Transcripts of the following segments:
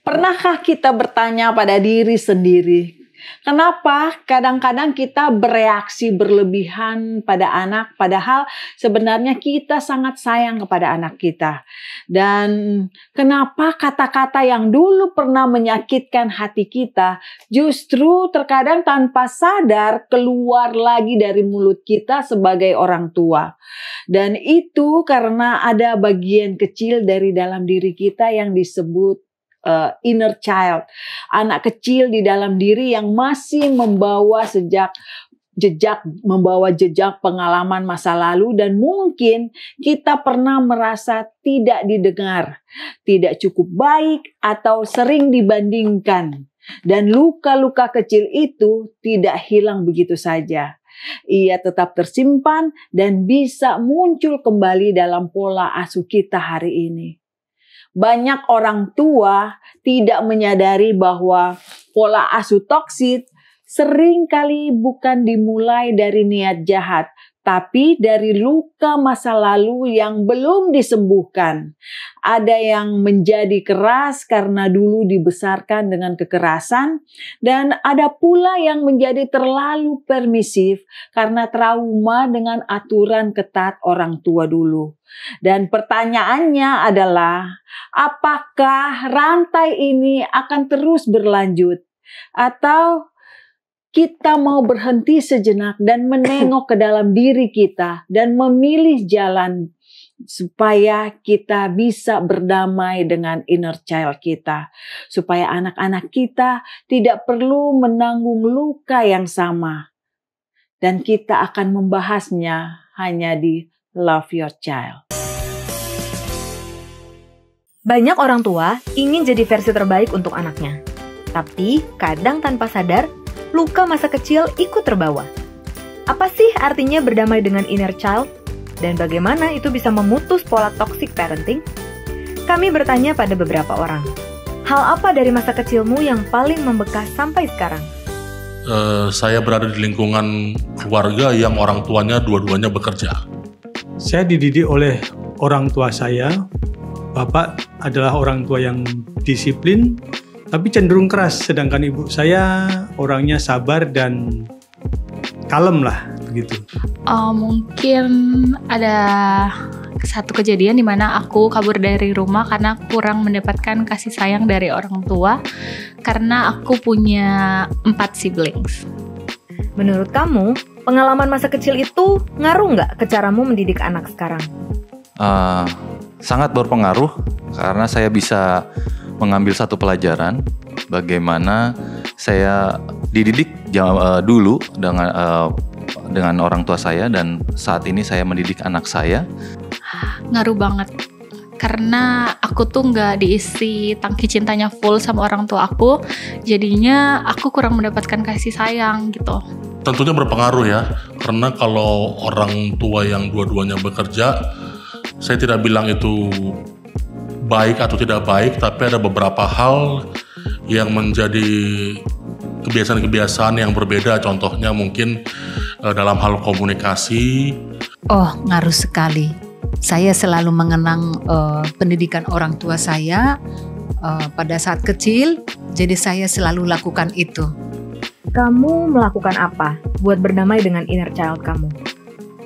Pernahkah kita bertanya pada diri sendiri, kenapa kadang-kadang kita bereaksi berlebihan pada anak, padahal sebenarnya kita sangat sayang kepada anak kita? Dan kenapa kata-kata yang dulu pernah menyakitkan hati kita, justru terkadang tanpa sadar keluar lagi dari mulut kita sebagai orang tua? Dan itu karena ada bagian kecil dari dalam diri kita yang disebut inner child, anak kecil di dalam diri yang masih membawa jejak pengalaman masa lalu, dan mungkin kita pernah merasa tidak didengar, tidak cukup baik, atau sering dibandingkan. Dan luka-luka kecil itu tidak hilang begitu saja. Ia tetap tersimpan dan bisa muncul kembali dalam pola asuh kita hari ini. Banyak orang tua tidak menyadari bahwa pola asuh toksik seringkali bukan dimulai dari niat jahat, tapi dari luka masa lalu yang belum disembuhkan. Ada yang menjadi keras karena dulu dibesarkan dengan kekerasan, dan ada pula yang menjadi terlalu permisif karena trauma dengan aturan ketat orang tua dulu. Dan pertanyaannya adalah, apakah rantai ini akan terus berlanjut? Atau kita mau berhenti sejenak dan menengok ke dalam diri kita dan memilih jalan supaya kita bisa berdamai dengan inner child kita, supaya anak-anak kita tidak perlu menanggung luka yang sama. Dan kita akan membahasnya hanya di Love Your Child. Banyak orang tua ingin jadi versi terbaik untuk anaknya, tapi kadang tanpa sadar luka masa kecil ikut terbawa. Apa sih artinya berdamai dengan inner child? Dan bagaimana itu bisa memutus pola toxic parenting? Kami bertanya pada beberapa orang. Hal apa dari masa kecilmu yang paling membekas sampai sekarang? Saya berada di lingkungan keluarga yang orang tuanya dua-duanya bekerja. Saya dididik oleh orang tua saya. Bapak adalah orang tua yang disiplin, tapi cenderung keras, sedangkan ibu saya orangnya sabar dan kalem lah begitu. Mungkin ada satu kejadian di mana aku kabur dari rumah karena kurang mendapatkan kasih sayang dari orang tua, karena aku punya 4 siblings. Menurut kamu, pengalaman masa kecil itu ngaruh nggak ke caramu mendidik anak sekarang? Sangat berpengaruh, karena saya bisa mengambil satu pelajaran bagaimana saya dididik dulu dengan orang tua saya, dan saat ini saya mendidik anak saya. Ngaruh banget, karena aku tuh nggak diisi tangki cintanya full sama orang tua aku, jadinya aku kurang mendapatkan kasih sayang gitu. Tentunya berpengaruh ya, karena kalau orang tua yang dua-duanya bekerja, saya tidak bilang itu baik atau tidak baik, tapi ada beberapa hal yang menjadi kebiasaan-kebiasaan yang berbeda. Contohnya mungkin dalam hal komunikasi. Oh, ngaruh sekali. Saya selalu mengenang pendidikan orang tua saya pada saat kecil, jadi saya selalu lakukan itu. Kamu melakukan apa buat berdamai dengan inner child kamu?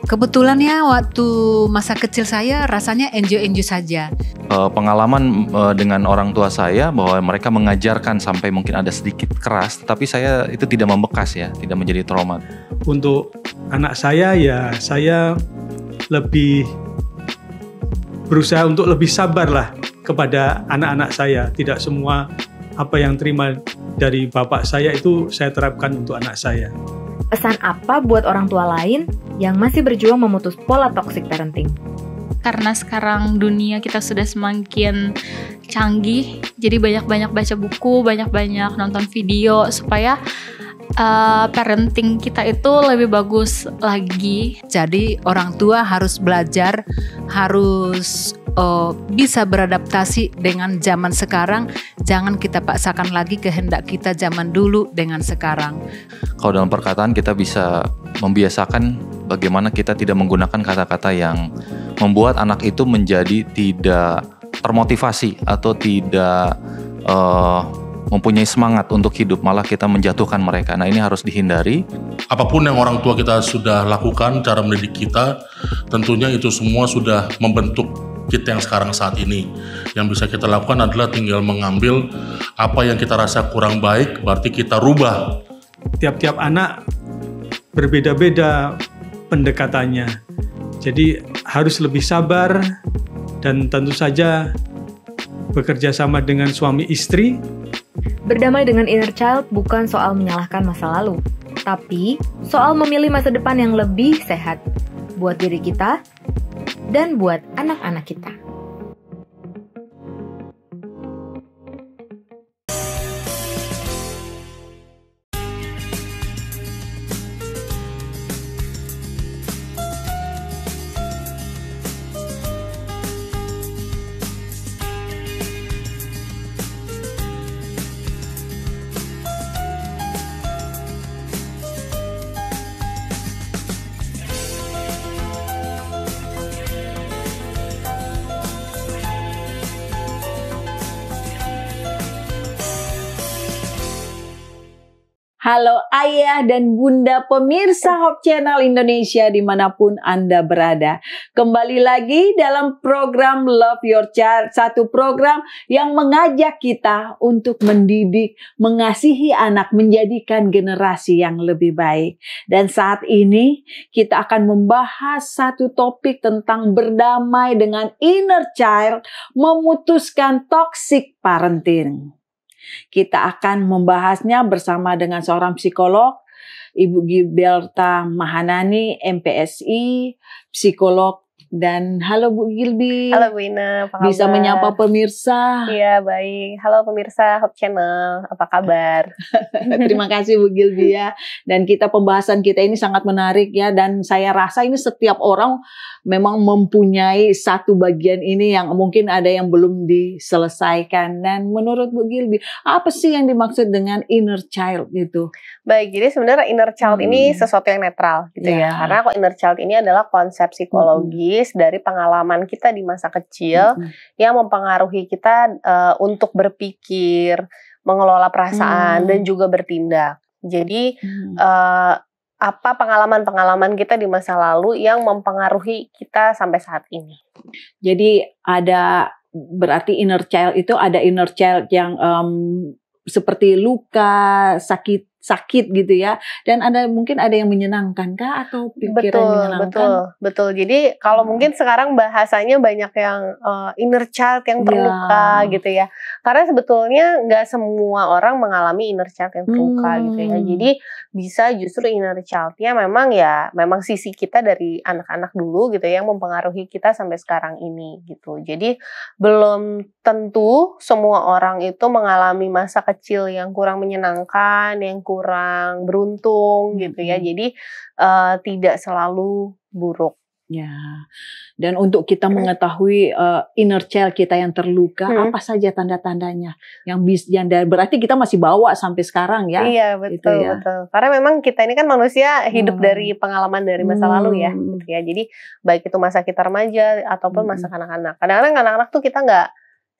Kebetulan ya, waktu masa kecil saya rasanya enjoy saja. Pengalaman dengan orang tua saya bahwa mereka mengajarkan sampai mungkin ada sedikit keras, tetapi saya itu tidak membekas ya, tidak menjadi trauma. Untuk anak saya ya, saya lebih berusaha untuk lebih sabar lah kepada anak-anak saya. Tidak semua apa yang terima dari bapak saya itu saya terapkan untuk anak saya. Pesan apa buat orang tua lain yang masih berjuang memutus pola toxic parenting? Karena sekarang dunia kita sudah semakin canggih, jadi banyak-banyak baca buku, banyak-banyak nonton video supaya parenting kita itu lebih bagus lagi. Jadi orang tua harus belajar, harus bisa beradaptasi dengan zaman sekarang. Jangan kita paksakan lagi kehendak kita zaman dulu dengan sekarang. Kalau dalam perkataan kita bisa membiasakan bagaimana kita tidak menggunakan kata-kata yang membuat anak itu menjadi tidak termotivasi atau tidak mempunyai semangat untuk hidup, malah kita menjatuhkan mereka. Nah, ini harus dihindari. Apapun yang orang tua kita sudah lakukan, cara mendidik kita, tentunya itu semua sudah membentuk kita yang sekarang saat ini. Yang bisa kita lakukan adalah tinggal mengambil apa yang kita rasa kurang baik, berarti kita rubah. Tiap-tiap anak berbeda-beda pendekatannya. Jadi harus lebih sabar dan tentu saja bekerja sama dengan suami istri. Berdamai dengan inner child bukan soal menyalahkan masa lalu, tapi soal memilih masa depan yang lebih sehat buat diri kita dan buat anak-anak kita. Halo ayah dan bunda pemirsa Hope Channel Indonesia dimanapun Anda berada. Kembali lagi dalam program Love Your Child, satu program yang mengajak kita untuk mendidik, mengasihi anak, menjadikan generasi yang lebih baik. Dan saat ini kita akan membahas satu topik tentang berdamai dengan inner child, memutuskan toxic parenting. Kita akan membahasnya bersama dengan seorang psikolog, Ibu Gilberta Mahanani, MPSI, psikolog. Dan halo Bu Gilby. Halo Bu Ina, apa kabar? Bisa menyapa pemirsa. Iya, baik. Halo pemirsa Hope Channel, apa kabar? Terima kasih Bu Gilby ya. Dan pembahasan kita ini sangat menarik ya. Dan saya rasa ini setiap orang memang mempunyai satu bagian ini yang mungkin ada yang belum diselesaikan. Dan menurut Bu Gilby, apa sih yang dimaksud dengan inner child itu? Baik, jadi sebenarnya inner child ini sesuatu yang netral gitu ya. Karena kok inner child ini adalah konsep psikologis dari pengalaman kita di masa kecil yang mempengaruhi kita untuk berpikir, mengelola perasaan dan juga bertindak. Jadi apa pengalaman-pengalaman kita di masa lalu yang mempengaruhi kita sampai saat ini. Jadi berarti inner child itu ada inner child yang seperti luka, sakit gitu ya, dan mungkin ada yang menyenangkan kah atau pikiran menyenangkan? Betul. Jadi kalau mungkin sekarang bahasanya banyak yang inner child yang terluka gitu ya. Karena sebetulnya nggak semua orang mengalami inner child yang terluka gitu ya. Jadi bisa justru inner child-nya memang sisi kita dari anak-anak dulu gitu ya, yang mempengaruhi kita sampai sekarang ini gitu. Jadi belum tentu semua orang itu mengalami masa kecil yang kurang menyenangkan, yang kurang beruntung gitu ya. Jadi tidak selalu buruk. Ya. Dan untuk kita mengetahui inner child kita yang terluka, apa saja tanda-tandanya? Yang berarti kita masih bawa sampai sekarang ya. Iya, betul, betul. Karena memang kita ini kan manusia hidup dari pengalaman dari masa lalu ya, gitu ya. Jadi baik itu masa kita remaja ataupun masa kanak-kanak. Kadang-kadang anak-anak tuh kita nggak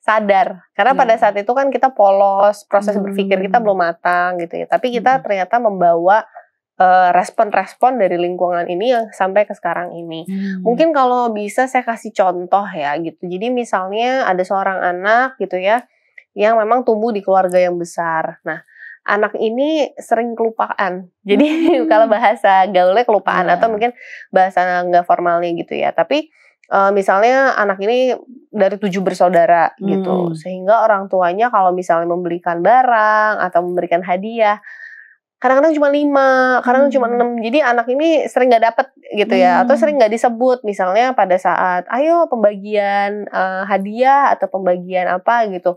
sadar, karena pada saat itu kan kita polos, proses berpikir kita belum matang gitu ya. Tapi kita ternyata membawa respon-respon dari lingkungan ini yang sampai ke sekarang ini. Mungkin kalau bisa saya kasih contoh ya gitu. Jadi misalnya ada seorang anak gitu ya, yang memang tumbuh di keluarga yang besar. Nah, anak ini sering kelupaan. Jadi kalau bahasa gaulnya kelupaan atau mungkin bahasa nggak formalnya gitu ya. Tapi misalnya anak ini dari 7 bersaudara gitu, sehingga orang tuanya kalau misalnya membelikan barang atau memberikan hadiah, kadang-kadang cuma 5, kadang cuma 6. Jadi anak ini sering nggak dapet gitu ya, atau sering nggak disebut misalnya pada saat ayo pembagian hadiah atau pembagian apa gitu.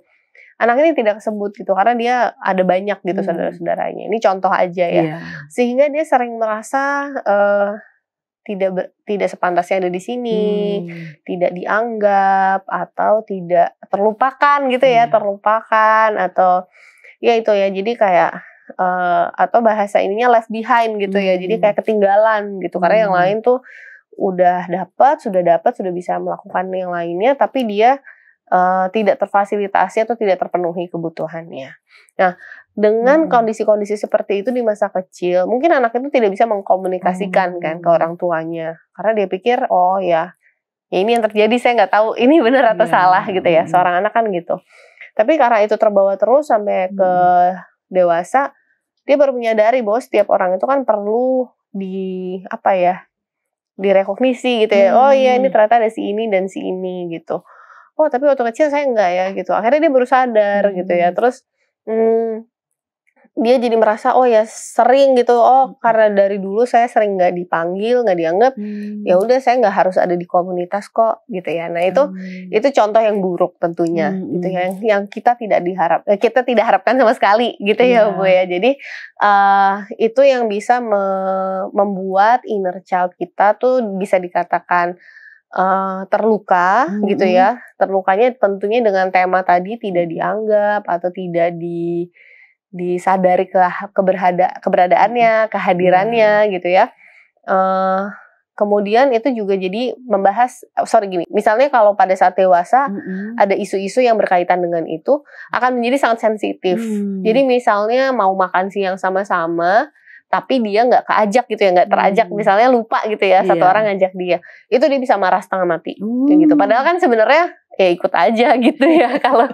Anak ini tidak kesebut gitu karena dia ada banyak gitu saudara-saudaranya. Ini contoh aja ya. Sehingga dia sering merasa tidak sepantasnya ada di sini, tidak dianggap atau tidak terlupakan gitu ya, terlupakan atau ya itu ya. Jadi kayak atau bahasa ininya left behind gitu ya. Jadi kayak ketinggalan gitu karena yang lain tuh sudah bisa melakukan yang lainnya, tapi dia tidak terfasilitasi atau tidak terpenuhi kebutuhannya. Nah, dengan kondisi-kondisi seperti itu di masa kecil, mungkin anak itu tidak bisa mengkomunikasikan kan ke orang tuanya, karena dia pikir, oh ya ini yang terjadi, saya nggak tahu ini benar atau salah gitu ya. Seorang anak kan gitu. Tapi karena itu terbawa terus sampai ke dewasa, dia baru menyadari bahwa setiap orang itu kan perlu direkognisi gitu ya. Oh iya, ini ternyata ada si ini dan si ini gitu. Oh tapi waktu kecil saya enggak ya gitu. Akhirnya dia baru sadar gitu ya. Terus dia jadi merasa, oh ya sering gitu, oh karena dari dulu saya sering nggak dipanggil, nggak dianggap, ya udah saya nggak harus ada di komunitas kok gitu ya. Nah itu contoh yang buruk tentunya gitu ya, yang kita tidak harapkan sama sekali gitu ya Bu ya. Jadi itu yang bisa membuat inner child kita tuh bisa dikatakan terluka gitu ya. Terlukanya tentunya dengan tema tadi tidak dianggap atau tidak disadari keberadaannya, kehadirannya gitu ya. Kemudian itu juga jadi membahas, misalnya kalau pada saat dewasa ada isu-isu yang berkaitan dengan itu akan menjadi sangat sensitif. Jadi misalnya mau makan siang sama-sama, tapi dia nggak keajak gitu ya, nggak terajak, misalnya lupa gitu ya, satu orang ngajak dia, itu dia bisa marah setengah mati gitu. Padahal kan sebenarnya ya ikut aja gitu ya, kalau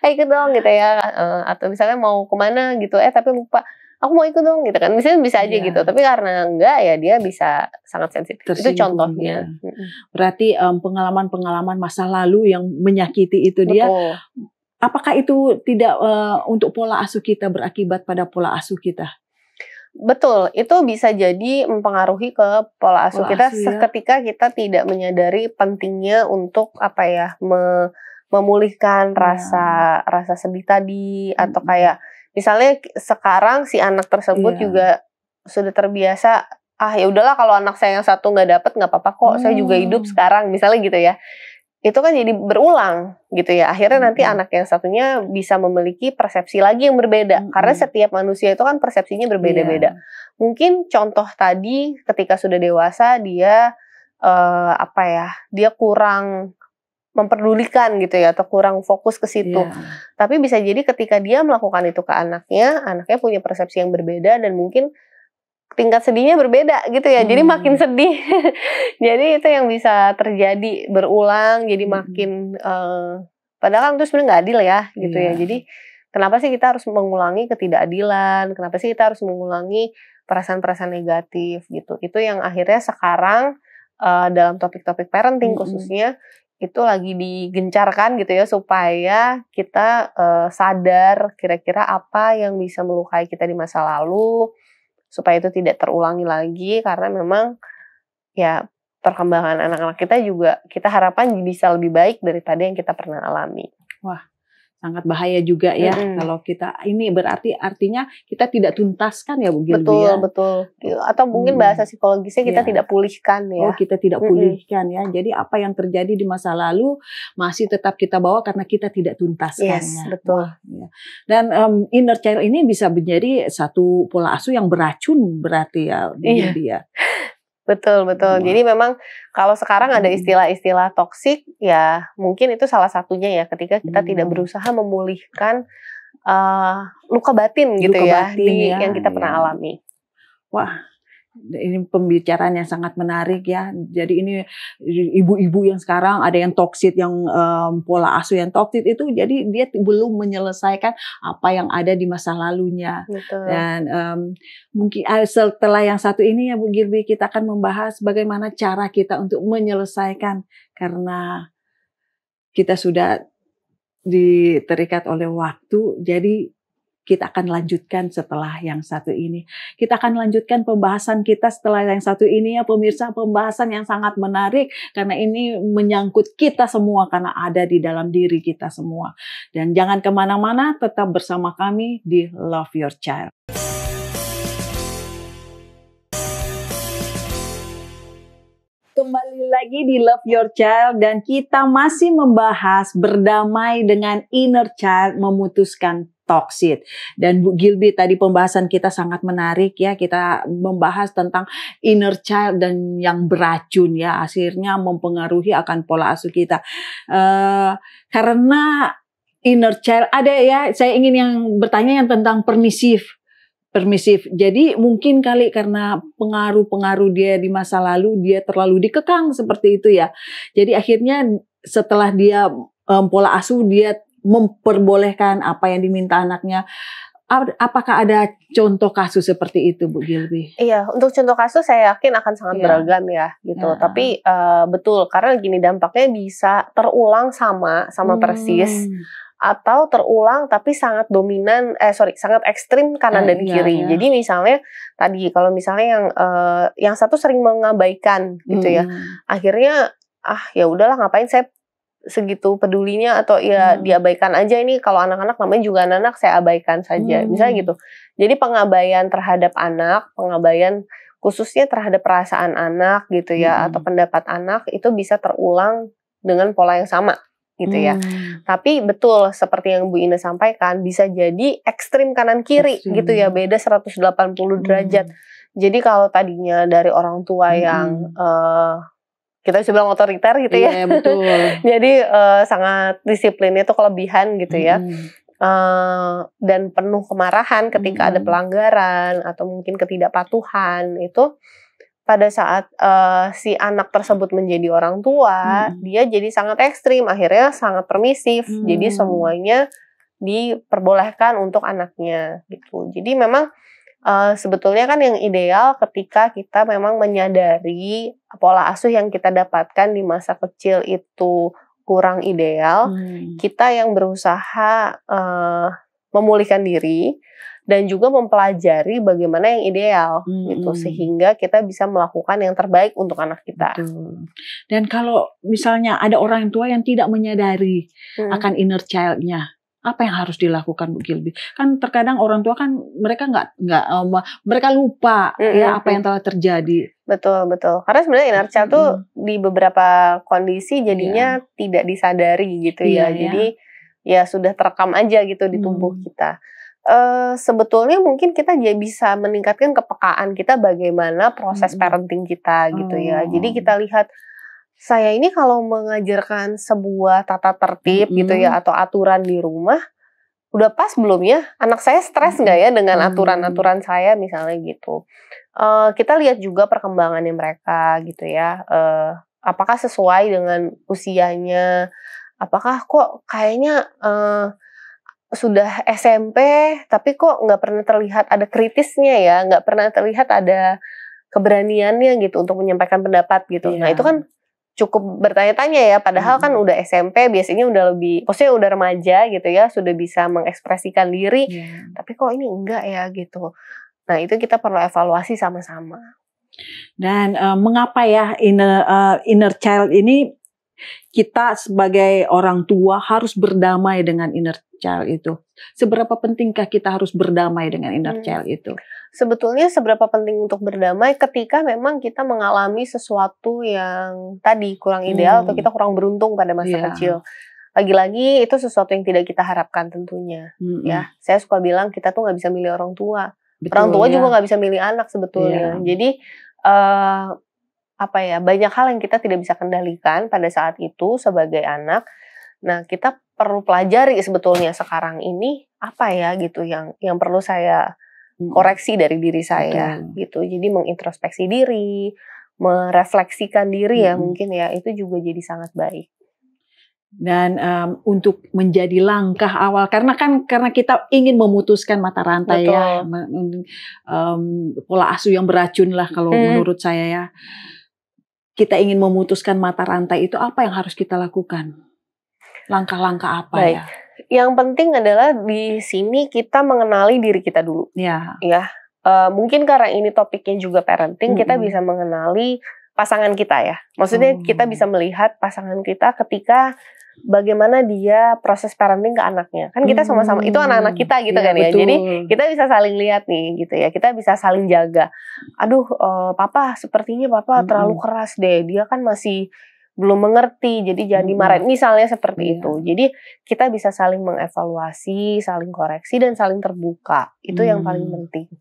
ikut dong gitu ya, atau misalnya mau kemana gitu, tapi lupa, aku mau ikut dong gitu kan, misalnya bisa aja gitu, tapi karena enggak ya dia bisa sangat sensitif. Itu contohnya. Berarti pengalaman-pengalaman masa lalu yang menyakiti itu. Betul. Dia, apakah itu tidak untuk pola asuh kita berakibat pada pola asuh kita? Betul, itu bisa jadi mempengaruhi ke pola asuh kita ketika kita tidak menyadari pentingnya untuk memulihkan rasa sedih tadi, atau kayak misalnya sekarang si anak tersebut juga sudah terbiasa, ya udahlah kalau anak saya yang satu nggak dapet nggak apa-apa kok, saya juga hidup sekarang misalnya gitu ya. Itu kan jadi berulang gitu ya. Akhirnya nanti anak yang satunya bisa memiliki persepsi lagi yang berbeda. Karena setiap manusia itu kan persepsinya berbeda-beda. Mungkin contoh tadi ketika sudah dewasa dia dia kurang memperdulikan gitu ya, atau kurang fokus ke situ. Tapi bisa jadi ketika dia melakukan itu ke anaknya punya persepsi yang berbeda dan mungkin tingkat sedihnya berbeda gitu ya, jadi makin sedih. Jadi itu yang bisa terjadi berulang, jadi makin padahal kan itu sebenarnya nggak adil ya gitu ya. Jadi kenapa sih kita harus mengulangi ketidakadilan, kenapa sih kita harus mengulangi perasaan-perasaan negatif gitu. Itu yang akhirnya sekarang dalam topik-topik parenting khususnya itu lagi digencarkan gitu ya, supaya kita sadar kira-kira apa yang bisa melukai kita di masa lalu, supaya itu tidak terulangi lagi. Karena memang ya perkembangan anak-anak kita juga kita harapkan bisa lebih baik daripada yang kita pernah alami. Wah, sangat bahaya juga ya kalau kita ini artinya kita tidak tuntaskan ya Bu Gilby. Betul. Atau mungkin bahasa psikologisnya kita tidak pulihkan ya. Oh, kita tidak pulihkan ya. Jadi apa yang terjadi di masa lalu masih tetap kita bawa karena kita tidak tuntaskannya. Yes, betul. Ya. Dan inner child ini bisa menjadi satu pola asuh yang beracun berarti ya Bu Gilby ya. Betul. Jadi memang kalau sekarang ada istilah-istilah toksik, ya mungkin itu salah satunya ya, ketika kita tidak berusaha memulihkan luka batin gitu ya, yang kita pernah alami. Wah, ini pembicaraan yang sangat menarik ya. Jadi ini ibu-ibu yang sekarang ada yang toksik, yang pola asuh yang toksik itu, jadi dia belum menyelesaikan apa yang ada di masa lalunya. Betul. Dan mungkin setelah yang satu ini ya Bu Gilby, kita akan membahas bagaimana cara kita untuk menyelesaikan, karena kita sudah terikat oleh waktu. Jadi kita akan lanjutkan setelah yang satu ini. Kita akan lanjutkan pembahasan kita setelah yang satu ini ya pemirsa, pembahasan yang sangat menarik karena ini menyangkut kita semua, karena ada di dalam diri kita semua. Dan jangan kemana-mana, tetap bersama kami di Love Your Child. Kembali lagi di Love Your Child dan kita masih membahas berdamai dengan inner child, memutuskan toxic. Dan Bu Gilby, tadi pembahasan kita sangat menarik ya. Kita membahas tentang inner child dan yang beracun ya, akhirnya mempengaruhi akan pola asuh kita. Karena inner child ada ya, saya ingin yang bertanya yang tentang permisif. Jadi mungkin kali karena pengaruh dia di masa lalu, dia terlalu dikekang seperti itu ya. Jadi akhirnya setelah dia pola asuh, dia memperbolehkan apa yang diminta anaknya. Apakah ada contoh kasus seperti itu, Bu Gilby? Iya, untuk contoh kasus saya yakin akan sangat beragam ya, gitu. Tapi betul, karena gini dampaknya bisa terulang sama persis, atau terulang tapi sangat dominan, sangat ekstrim kanan dan kiri. Jadi misalnya tadi kalau misalnya yang satu sering mengabaikan gitu ya, akhirnya ya udahlah ngapain saya segitu pedulinya, atau ya diabaikan aja, ini kalau anak-anak namanya juga anak-anak, saya abaikan saja, misalnya gitu. Jadi pengabaian terhadap anak, pengabaian khususnya terhadap perasaan anak gitu ya, atau pendapat anak itu bisa terulang dengan pola yang sama gitu ya. Tapi betul seperti yang Bu Ina sampaikan, bisa jadi ekstrim kanan kiri gitu ya, beda 180 derajat. Jadi kalau tadinya dari orang tua yang kita bisa bilang otoriter gitu ya. Iya, betul. Jadi sangat disiplinnya itu kelebihan gitu ya. Dan penuh kemarahan ketika ada pelanggaran atau mungkin ketidakpatuhan, itu pada saat si anak tersebut menjadi orang tua, dia jadi sangat ekstrim, akhirnya sangat permisif. Jadi semuanya diperbolehkan untuk anaknya gitu. Jadi memang sebetulnya kan yang ideal ketika kita memang menyadari pola asuh yang kita dapatkan di masa kecil itu kurang ideal, kita yang berusaha memulihkan diri dan juga mempelajari bagaimana yang ideal gitu, sehingga kita bisa melakukan yang terbaik untuk anak kita. Betul. Dan kalau misalnya ada orang tua yang tidak menyadari akan inner child-nya, apa yang harus dilakukan, Bu Gilby? Kan terkadang orang tua kan mereka mereka lupa ya apa yang telah terjadi. Betul. Karena sebenarnya inner child tuh di beberapa kondisi jadinya tidak disadari gitu ya. Jadi ya sudah terekam aja gitu di tubuh kita. Sebetulnya mungkin kita bisa meningkatkan kepekaan kita bagaimana proses parenting kita gitu ya. Jadi kita lihat, saya ini kalau mengajarkan sebuah tata tertib gitu ya, atau aturan di rumah, udah pas belum ya? Anak saya stres nggak ya dengan aturan-aturan saya misalnya gitu. Kita lihat juga perkembangannya mereka gitu ya. Apakah sesuai dengan usianya? Apakah kok kayaknya sudah SMP tapi kok nggak pernah terlihat ada kritisnya ya, nggak pernah terlihat ada keberaniannya gitu untuk menyampaikan pendapat gitu. Nah itu kan cukup bertanya-tanya ya, padahal kan udah SMP biasanya udah lebih, maksudnya udah remaja gitu ya, sudah bisa mengekspresikan diri, tapi kok ini enggak ya gitu. Nah itu kita perlu evaluasi sama-sama. Dan mengapa ya inner child ini, kita sebagai orang tua harus berdamai dengan inner child itu? Seberapa pentingkah kita harus berdamai dengan inner child itu? Sebetulnya seberapa penting untuk berdamai ketika memang kita mengalami sesuatu yang tadi kurang ideal atau kita kurang beruntung pada masa kecil. Lagi-lagi itu sesuatu yang tidak kita harapkan tentunya. Ya, saya suka bilang kita tuh nggak bisa milih orang tua. Betul, orang tua juga nggak bisa milih anak sebetulnya. Jadi banyak hal yang kita tidak bisa kendalikan pada saat itu sebagai anak. Nah, kita perlu pelajari sebetulnya sekarang ini apa ya gitu yang perlu saya koreksi dari diri saya gitu. Jadi mengintrospeksi diri, merefleksikan diri ya mungkin ya, itu juga jadi sangat baik. Dan untuk menjadi langkah awal, karena kita ingin memutuskan mata rantai ya, pola asuh yang beracun lah kalau menurut saya ya. Kita ingin memutuskan mata rantai itu, apa yang harus kita lakukan? Langkah-langkah apa ya? Yang penting adalah di sini kita mengenali diri kita dulu. Ya. Mungkin karena ini topiknya juga parenting, kita bisa mengenali pasangan kita ya. Maksudnya kita bisa melihat pasangan kita ketika bagaimana dia proses parenting ke anaknya. Kan kita sama-sama, itu anak-anak kita gitu kan ya. Jadi kita bisa saling lihat nih gitu ya. Kita bisa saling jaga. Aduh, papa sepertinya papa terlalu keras deh. Dia kan masih belum mengerti, jadi jangan dimarahin, misalnya seperti Iya. itu. Jadi kita bisa saling mengevaluasi, saling koreksi, dan saling terbuka. Itu yang paling penting.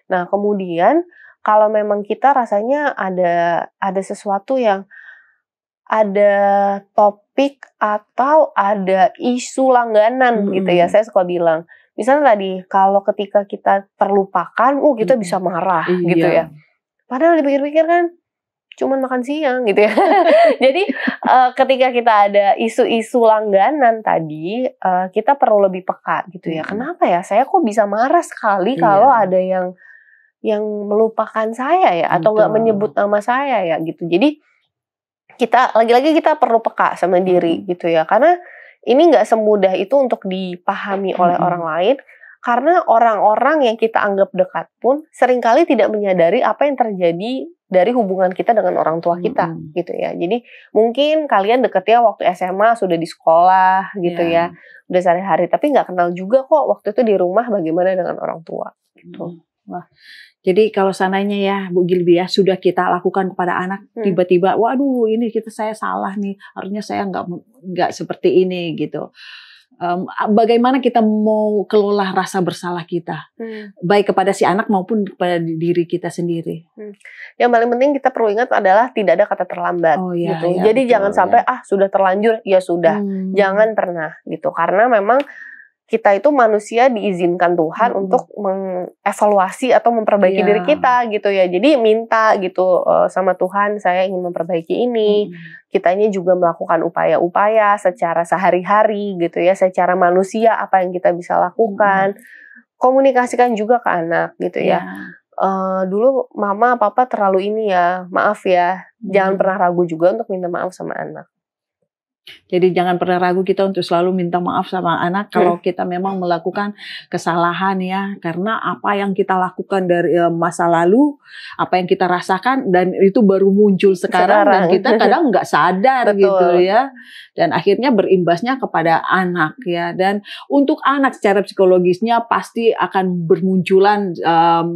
Nah, kemudian kalau memang kita rasanya ada sesuatu yang ada topik atau ada isu langganan gitu ya, saya suka bilang. Misalnya tadi, kalau ketika kita terlupakan, kita bisa marah gitu ya. Padahal dipikir-pikir kan cuman makan siang gitu ya. Jadi ketika kita ada isu-isu langganan tadi, kita perlu lebih peka gitu ya. Kenapa ya saya kok bisa marah sekali kalau ada yang melupakan saya ya, atau nggak menyebut nama saya ya gitu. Jadi kita lagi-lagi kita perlu peka sama diri gitu ya, karena ini nggak semudah itu untuk dipahami oleh orang lain, karena orang-orang yang kita anggap dekat pun seringkali tidak menyadari apa yang terjadi dari hubungan kita dengan orang tua kita gitu ya. Jadi mungkin kalian deketnya waktu SMA, sudah di sekolah gitu ya, udah sehari-hari, tapi nggak kenal juga kok waktu itu di rumah bagaimana dengan orang tua gitu. Wah, jadi kalau seandainya ya Bu Gilby ya, sudah kita lakukan kepada anak, tiba-tiba waduh ini saya salah nih, harusnya saya nggak seperti ini gitu. Bagaimana kita mau kelola rasa bersalah kita, baik kepada si anak maupun kepada diri kita sendiri. Yang paling penting kita perlu ingat adalah tidak ada kata terlambat gitu. Jadi jangan sampai sudah terlanjur, ya sudah, jangan pernah gitu, karena memang kita itu manusia diizinkan Tuhan untuk mengevaluasi atau memperbaiki diri kita gitu ya. Jadi minta gitu sama Tuhan, saya ingin memperbaiki ini. Kitanya juga melakukan upaya-upaya secara sehari-hari gitu ya, secara manusia apa yang kita bisa lakukan. Komunikasikan juga ke anak gitu ya. Dulu mama papa terlalu ini ya, maaf ya. Jangan pernah ragu juga untuk minta maaf sama anak. Jadi jangan pernah ragu kita untuk selalu minta maaf sama anak kalau kita memang melakukan kesalahan ya, karena apa yang kita lakukan dari masa lalu, apa yang kita rasakan, dan itu baru muncul sekarang. Dan kita kadang nggak sadar gitu ya, dan akhirnya berimbasnya kepada anak ya. Dan untuk anak secara psikologisnya pasti akan bermunculan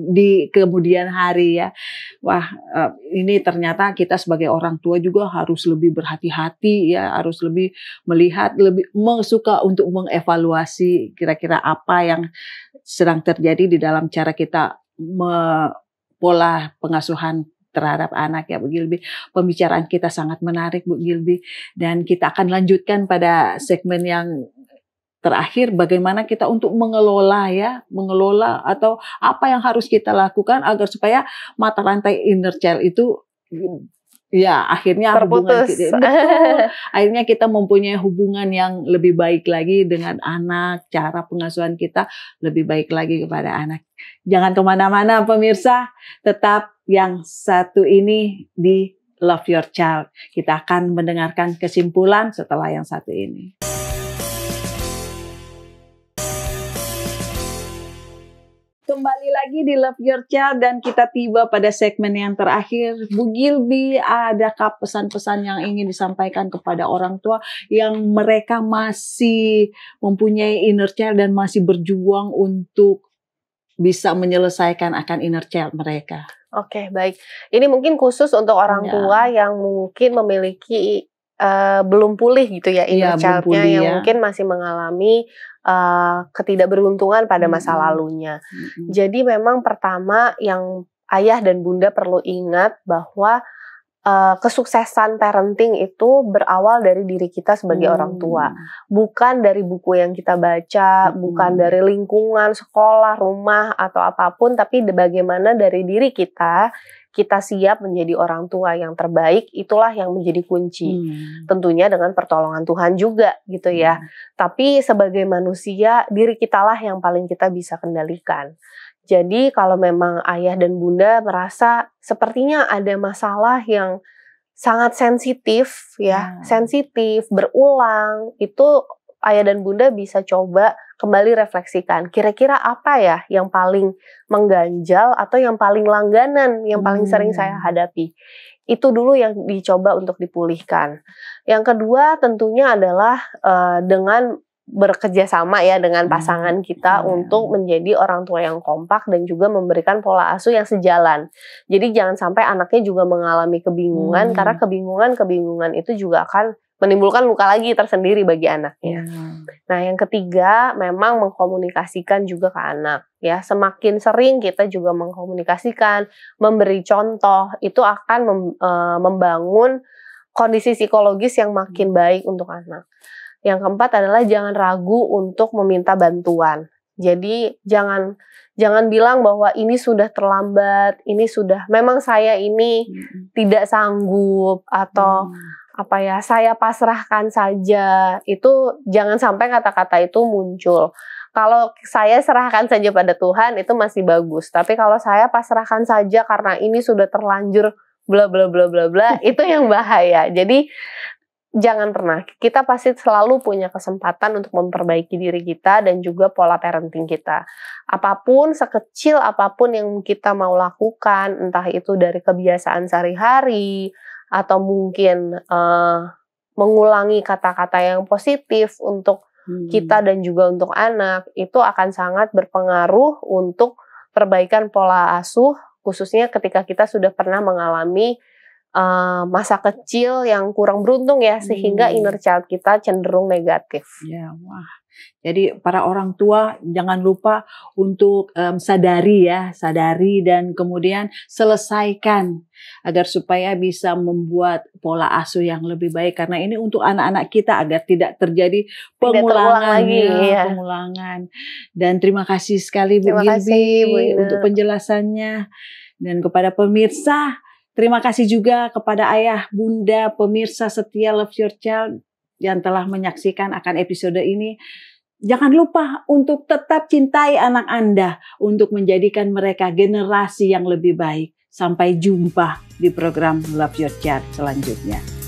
di kemudian hari ya. Wah, ini ternyata kita sebagai orang tua juga harus lebih berhati-hati ya, harus lebih melihat, lebih suka untuk mengevaluasi kira-kira apa yang sedang terjadi di dalam cara kita pola pengasuhan terhadap anak ya Bu Gilby. Pembicaraan kita sangat menarik Bu Gilby, dan kita akan lanjutkan pada segmen yang terakhir, bagaimana kita untuk mengelola atau apa yang harus kita lakukan agar supaya mata rantai inner child itu ya akhirnya terputus. Akhirnya kita mempunyai hubungan yang lebih baik lagi dengan anak, cara pengasuhan kita lebih baik lagi kepada anak. Jangan kemana-mana pemirsa, tetap yang satu ini di Love Your Child. Kita akan mendengarkan kesimpulan setelah yang satu ini. Kembali lagi di Love Your Child, dan kita tiba pada segmen yang terakhir. Bu Gilby, adakah pesan-pesan yang ingin disampaikan kepada orang tua yang mereka masih mempunyai inner child dan masih berjuang untuk bisa menyelesaikan akan inner child mereka? Oke, baik. Ini mungkin khusus untuk orang tua yang mungkin memiliki belum pulih gitu ya inner child-nya, yang mungkin masih mengalami ketidakberuntungan pada masa lalunya. Jadi memang pertama yang ayah dan bunda perlu ingat bahwa kesuksesan parenting itu berawal dari diri kita sebagai orang tua, bukan dari buku yang kita baca, bukan dari lingkungan, sekolah, rumah atau apapun, tapi bagaimana dari diri kita siap menjadi orang tua yang terbaik. Itulah yang menjadi kunci. Tentunya dengan pertolongan Tuhan juga gitu ya. Tapi sebagai manusia, diri kitalah yang paling kita bisa kendalikan. Jadi kalau memang ayah dan bunda merasa sepertinya ada masalah yang sangat sensitif ya, sensitif, berulang, itu ayah dan bunda bisa coba kembali refleksikan, kira-kira apa ya yang paling mengganjal atau yang paling langganan, yang paling sering saya hadapi. Itu dulu yang dicoba untuk dipulihkan. Yang kedua tentunya adalah dengan bekerja sama ya dengan pasangan kita untuk menjadi orang tua yang kompak dan juga memberikan pola asuh yang sejalan. Jadi jangan sampai anaknya juga mengalami kebingungan, karena kebingungan itu juga akan menimbulkan luka lagi tersendiri bagi anaknya. Nah, yang ketiga memang mengkomunikasikan juga ke anak ya. Semakin sering kita juga mengkomunikasikan, memberi contoh, itu akan membangun kondisi psikologis yang makin baik untuk anak. Yang keempat adalah jangan ragu untuk meminta bantuan. Jadi jangan bilang bahwa ini sudah terlambat, ini sudah memang saya ini tidak sanggup atau saya pasrahkan saja. Itu jangan sampai kata-kata itu muncul. Kalau saya serahkan saja pada Tuhan itu masih bagus. Tapi kalau saya pasrahkan saja karena ini sudah terlanjur bla bla bla bla bla, itu yang bahaya. Jadi jangan pernah. Kita pasti selalu punya kesempatan untuk memperbaiki diri kita dan juga pola parenting kita. Apapun, sekecil apapun yang kita mau lakukan, entah itu dari kebiasaan sehari-hari atau mungkin mengulangi kata-kata yang positif untuk kita dan juga untuk anak, itu akan sangat berpengaruh untuk perbaikan pola asuh, khususnya ketika kita sudah pernah mengalami masa kecil yang kurang beruntung ya, sehingga inner child kita cenderung negatif. Ya, wah. Jadi para orang tua jangan lupa untuk sadari dan kemudian selesaikan agar supaya bisa membuat pola asuh yang lebih baik, karena ini untuk anak-anak kita agar tidak terjadi pengulangan. Dan terima kasih sekali Bu Gilby untuk penjelasannya, dan kepada pemirsa terima kasih juga kepada ayah, bunda, pemirsa setia Love Your Child yang telah menyaksikan akan episode ini. Jangan lupa untuk tetap cintai anak Anda untuk menjadikan mereka generasi yang lebih baik. Sampai jumpa di program Love Your Child selanjutnya.